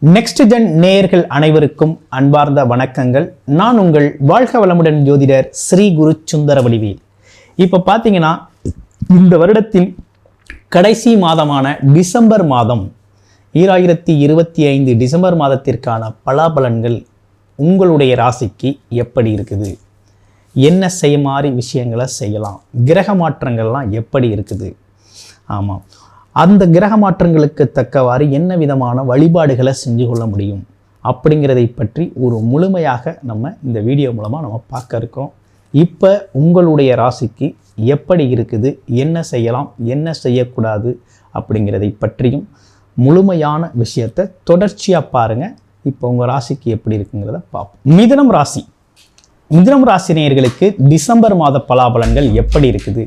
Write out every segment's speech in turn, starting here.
Next gen நேயர்கள் அனைவருக்கும் அன்பார்ந்த வணக்கங்கள். நான் உங்கள் வாழ்க வளமுடன் ஜோதிடர் ஸ்ரீ குரு சுந்தர வடிவேல். இப்போ பார்த்தீங்கன்னா இந்த வருடத்தின் கடைசி மாதமான டிசம்பர் மாதம் 2025 டிசம்பர் மாதத்திற்கான பலாபலன்கள் உங்களுடைய ராசிக்கு எப்படி இருக்குது, என்ன செய்ய மாதிரி விஷயங்களை செய்யலாம், கிரக மாற்றங்கள்லாம் எப்படி இருக்குது, ஆமாம் அந்த கிரக மாற்றங்களுக்கு தக்கவாறு என்ன விதமான வழிபாடுகளை செஞ்சு கொள்ள முடியும் அப்படிங்கிறதை பற்றி ஒரு முழுமையாக நம்ம இந்த வீடியோ மூலமாக நம்ம பார்க்க இருக்கோம். இப்போ உங்களுடைய ராசிக்கு எப்படி இருக்குது, என்ன செய்யலாம், என்ன செய்யக்கூடாது அப்படிங்கிறதை பற்றியும் முழுமையான விஷயத்தை தொடர்ச்சியாக பாருங்கள். இப்போ உங்கள் ராசிக்கு எப்படி இருக்குங்கிறத பார்ப்போம். மிதுனம் ராசி நேயர்களுக்கு டிசம்பர் மாத பலாபலன்கள் எப்படி இருக்குது,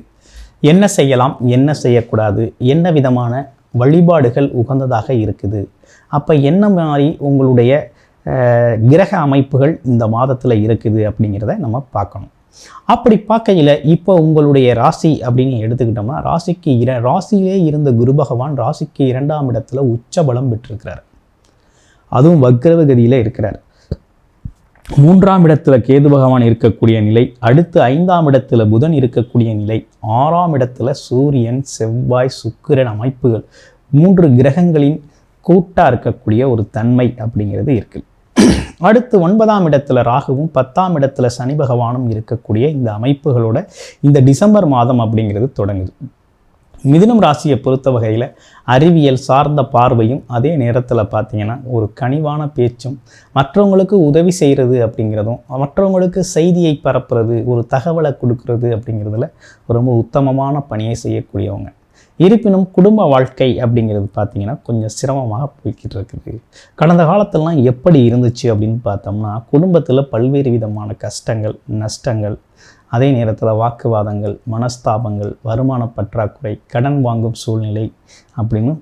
என்ன செய்யலாம், என்ன செய்யக்கூடாது, என்ன விதமான வழிபாடுகள் உகந்ததாக இருக்குது, அப்போ என்ன மாதிரி உங்களுடைய கிரக அமைப்புகள் இந்த மாதத்தில் இருக்குது அப்படிங்கிறத நம்ம பார்க்கணும். அப்படி பார்க்கையில் இப்போ உங்களுடைய ராசி அப்படின்னு எடுத்துக்கிட்டோம்னா ராசியிலே இருந்த குரு பகவான் ராசிக்கு 2ஆம் இடத்துல உச்சபலம் பெற்றிருக்கிறார். அதுவும் வக்ரகதியில் இருக்கிறார். 3ஆம் இடத்துல கேது பகவான் இருக்கக்கூடிய நிலை, அடுத்து 5ஆம் இடத்துல புதன் இருக்கக்கூடிய நிலை, 6ஆம் இடத்துல சூரியன் செவ்வாய் சுக்கிரன் அமைப்புகள் 3 கிரகங்களின் கூட்டாக இருக்கக்கூடிய ஒரு தன்மை அப்படிங்கிறது இருக்குது. அடுத்து 9ஆம் இடத்துல ராகுவும் 10ஆம் இடத்துல சனி பகவானும் இருக்கக்கூடிய இந்த அமைப்புகளோட இந்த டிசம்பர் மாதம் அப்படிங்கிறது தொடங்குது. மிதுனம் ராசியை பொறுத்த வகையில் அறிவியல் சார்ந்த பார்வையும் அதே நேரத்தில் பார்த்தீங்கன்னா ஒரு கனிவான பேச்சும், மற்றவங்களுக்கு உதவி செய்கிறது அப்படிங்கிறதும், மற்றவங்களுக்கு செய்தியை பரப்புறது, ஒரு தகவலை கொடுக்கறது அப்படிங்கிறதுல ரொம்ப உத்தமமான பணியை செய்யக்கூடியவங்க. இருப்பினும் குடும்ப வாழ்க்கை அப்படிங்கிறது பார்த்தீங்கன்னா கொஞ்சம் சிரமமாக போய்கிட்டு இருக்குது. கடந்த காலத்திலலாம் எப்படி இருந்துச்சு அப்படின்னு பார்த்தோம்னா குடும்பத்தில் பல்வேறு விதமான கஷ்டங்கள், நஷ்டங்கள், அதே நேரத்தில் வாக்குவாதங்கள், மனஸ்தாபங்கள், வருமான பற்றாக்குறை, கடன் வாங்கும் சூழ்நிலை அப்படின்னு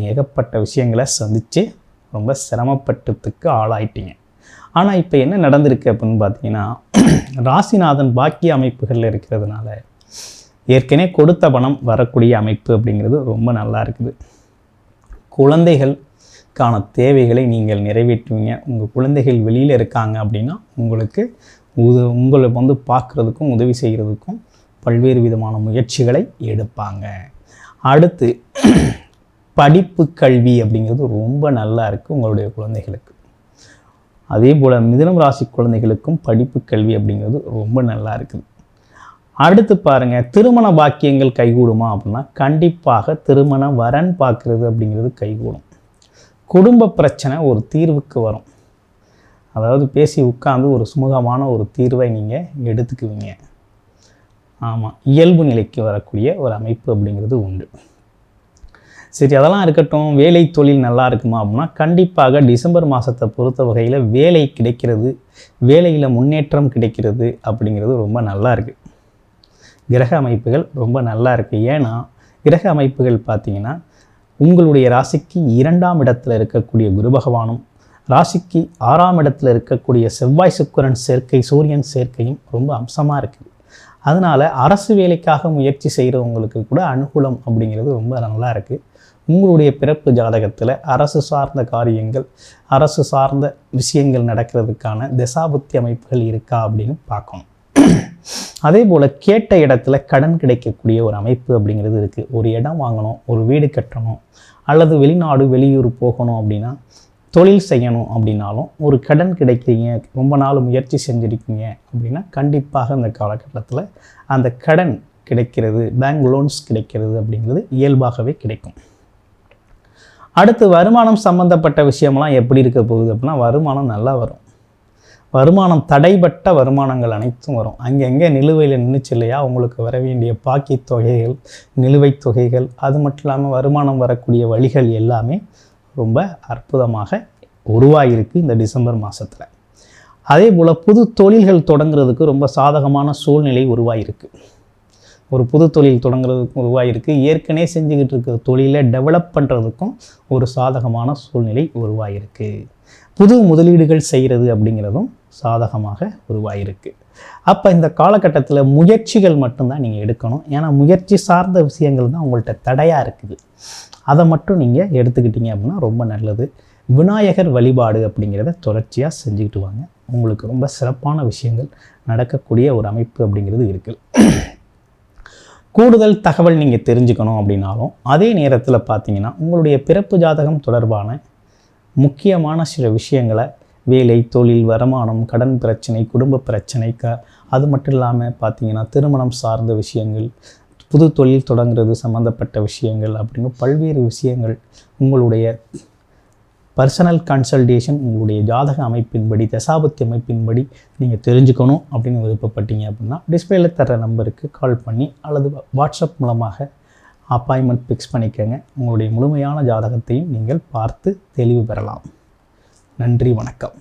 ஏகப்பட்ட விஷயங்களை சந்தித்து ரொம்ப சிரமப்பட்டதுக்கு ஆளாயிட்டீங்க. ஆனால் இப்போ என்ன நடந்திருக்கு அப்படின்னு பார்த்தீங்கன்னா ராசிநாதன் பாக்கிய அமைப்புகளில் இருக்கிறதுனால ஏற்கனவே கொடுத்த பணம் வரக்கூடிய அமைப்பு அப்படிங்கிறது ரொம்ப நல்லா இருக்குது. குழந்தைகளுக்கான தேவைகளை நீங்கள் நிறைவேற்றுவீங்க. உங்கள் குழந்தைகள் வெளியில் இருக்காங்க அப்படின்னா உங்களை பார்க்குறதுக்கும் உதவி செய்கிறதுக்கும் பல்வேறு விதமான முயற்சிகளை எடுப்பாங்க. அடுத்து படிப்பு கல்வி அப்படிங்கிறது ரொம்ப நல்லா இருக்குது உங்களுடைய குழந்தைகளுக்கு. அதே போல் மிதுனம் ராசி குழந்தைகளுக்கும் படிப்பு கல்வி அப்படிங்கிறது ரொம்ப நல்லா இருக்குது. அடுத்து பாருங்கள், திருமண பாக்கியங்கள் கைகூடுமா அப்படின்னா கண்டிப்பாக திருமண வரன் பார்க்குறது அப்படிங்கிறது கைகூடும். குடும்ப பிரச்சனை ஒரு தீர்வுக்கு வரும். அதாவது பேசி உட்கார்ந்து ஒரு சுமூகமான ஒரு தீர்வை நீங்கள் எடுத்துக்குவீங்க. ஆமாம், இயல்பு நிலைக்கு வரக்கூடிய ஒரு அமைப்பு அப்படிங்கிறது உண்டு. சரி, அதெல்லாம் இருக்கட்டும். வேலை தொழில் நல்லா இருக்குமா அப்படின்னா கண்டிப்பாக டிசம்பர் மாதத்தை பொறுத்த வகையில் வேலை கிடைக்கிறது, வேலையில் முன்னேற்றம் கிடைக்கிறது அப்படிங்கிறது ரொம்ப நல்லா இருக்குது. கிரக அமைப்புகள் ரொம்ப நல்லா இருக்குது. ஏன்னா கிரக அமைப்புகள் பார்த்திங்கன்னா உங்களுடைய ராசிக்கு 2ஆம் இடத்துல இருக்கக்கூடிய குரு பகவானும் ராசிக்கு 6ஆம் இடத்துல இருக்கக்கூடிய செவ்வாய் சுக்கிரன் சேர்க்கை, சூரியன் சேர்க்கையும் ரொம்ப அம்சமாக இருக்குது. அதனால் அரசு வேலைக்காக முயற்சி செய்கிறவங்களுக்கு கூட அனுகூலம் அப்படிங்கிறது ரொம்ப நல்லா இருக்குது. உங்களுடைய பிறப்பு ஜாதகத்தில் அரசு சார்ந்த காரியங்கள், அரசு சார்ந்த விஷயங்கள் நடக்கிறதுக்கான தசாபுத்தி அமைப்புகள் இருக்கா அப்படின்னு பார்க்கணும். அதே போல் கேட்ட இடத்துல கடன் கிடைக்கக்கூடிய ஒரு அமைப்பு அப்படிங்கிறது இருக்குது. ஒரு இடம் வாங்கணும், ஒரு வீடு கட்டணும், அல்லது வெளிநாடு வெளியூர் போகணும் அப்படின்னா, தொழில் செய்யணும் அப்படின்னாலும் ஒரு கடன் கிடைக்கிறீங்க, ரொம்ப நாள் முயற்சி செஞ்சுருக்கீங்க அப்படின்னா கண்டிப்பாக இந்த காலகட்டத்தில் அந்த கடன் கிடைக்கிறது, பேங்க் லோன்ஸ் கிடைக்கிறது அப்படிங்கிறது இயல்பாகவே கிடைக்கும். அடுத்து வருமானம் சம்மந்தப்பட்ட விஷயமெல்லாம் எப்படி இருக்க போகுது அப்படின்னா வருமானம் நல்லா வரும். வருமானம் தடைப்பட்ட வருமானங்கள் அனைத்தும் வரும். அங்கங்கே நிலுவையில் நின்றுச்சு இல்லையா, உங்களுக்கு வர வேண்டிய பாக்கி தொகைகள், நிலுவைத் தொகைகள், அது மட்டும் இல்லாமல் வருமானம் வரக்கூடிய வழிகள் எல்லாமே ரொம்ப அற்புதமாக உருவாகிருக்கு இந்த டிசம்பர் மாதத்தில். அதே போல் புது தொழில்கள் தொடங்குறதுக்கு ரொம்ப சாதகமான சூழ்நிலை உருவாகிருக்கு. ஒரு புது தொழில் தொடங்குறதுக்கும் உருவாகிருக்கு. ஏற்கனவே செஞ்சுக்கிட்டு இருக்க தொழிலை டெவலப் பண்ணுறதுக்கும் ஒரு சாதகமான சூழ்நிலை உருவாகிருக்கு. புது முதலீடுகள் செய்கிறது அப்படிங்கிறதும் சாதகமாக உருவாகிருக்கு. அப்போ இந்த காலகட்டத்தில் முயற்சிகள் மட்டும்தான் நீங்கள் எடுக்கணும். ஏன்னா முயற்சி சார்ந்த விஷயங்கள் தான் உங்கள்கிட்ட தடையாக இருக்குது. அதை மட்டும் நீங்கள் எடுத்துக்கிட்டீங்க அப்படின்னா ரொம்ப நல்லது. விநாயகர் வழிபாடு அப்படிங்கிறத தொடர்ச்சியாக செஞ்சுக்கிட்டு வாங்க. உங்களுக்கு ரொம்ப சிறப்பான விஷயங்கள் நடக்கக்கூடிய ஒரு அமைப்பு அப்படிங்கிறது இருக்குது. கூடுதல் தகவல் நீங்கள் தெரிஞ்சுக்கணும் அப்படின்னாலும் அதே நேரத்தில் பார்த்தீங்கன்னா உங்களுடைய பிறப்பு ஜாதகம் தொடர்பான முக்கியமான சில விஷயங்களை வேலை, தொழில், வருமானம், கடன் பிரச்சனை, குடும்ப பிரச்சனை, அது மட்டும் இல்லாமல் பார்த்தீங்கன்னா திருமணம் சார்ந்த விஷயங்கள், புது தொழில் தொடங்குறது சம்மந்தப்பட்ட விஷயங்கள் அப்படின்னு பல்வேறு விஷயங்கள் உங்களுடைய பர்சனல் கன்சல்டேஷன் உங்களுடைய ஜாதக அமைப்பின்படி, தசாபத்தி அமைப்பின்படி நீங்கள் தெரிஞ்சுக்கணும் அப்படின்னு விருப்பப்பட்டீங்க அப்படின்னா டிஸ்பிளேயில் தர நம்பருக்கு கால் பண்ணி அல்லது வாட்ஸ்அப் மூலமாக அப்பாயின்மெண்ட் ஃபிக்ஸ் பண்ணிக்கோங்க. உங்களுடைய முழுமையான ஜாதகத்தையும் நீங்கள் பார்த்து தெளிவு பெறலாம். நன்றி, வணக்கம்.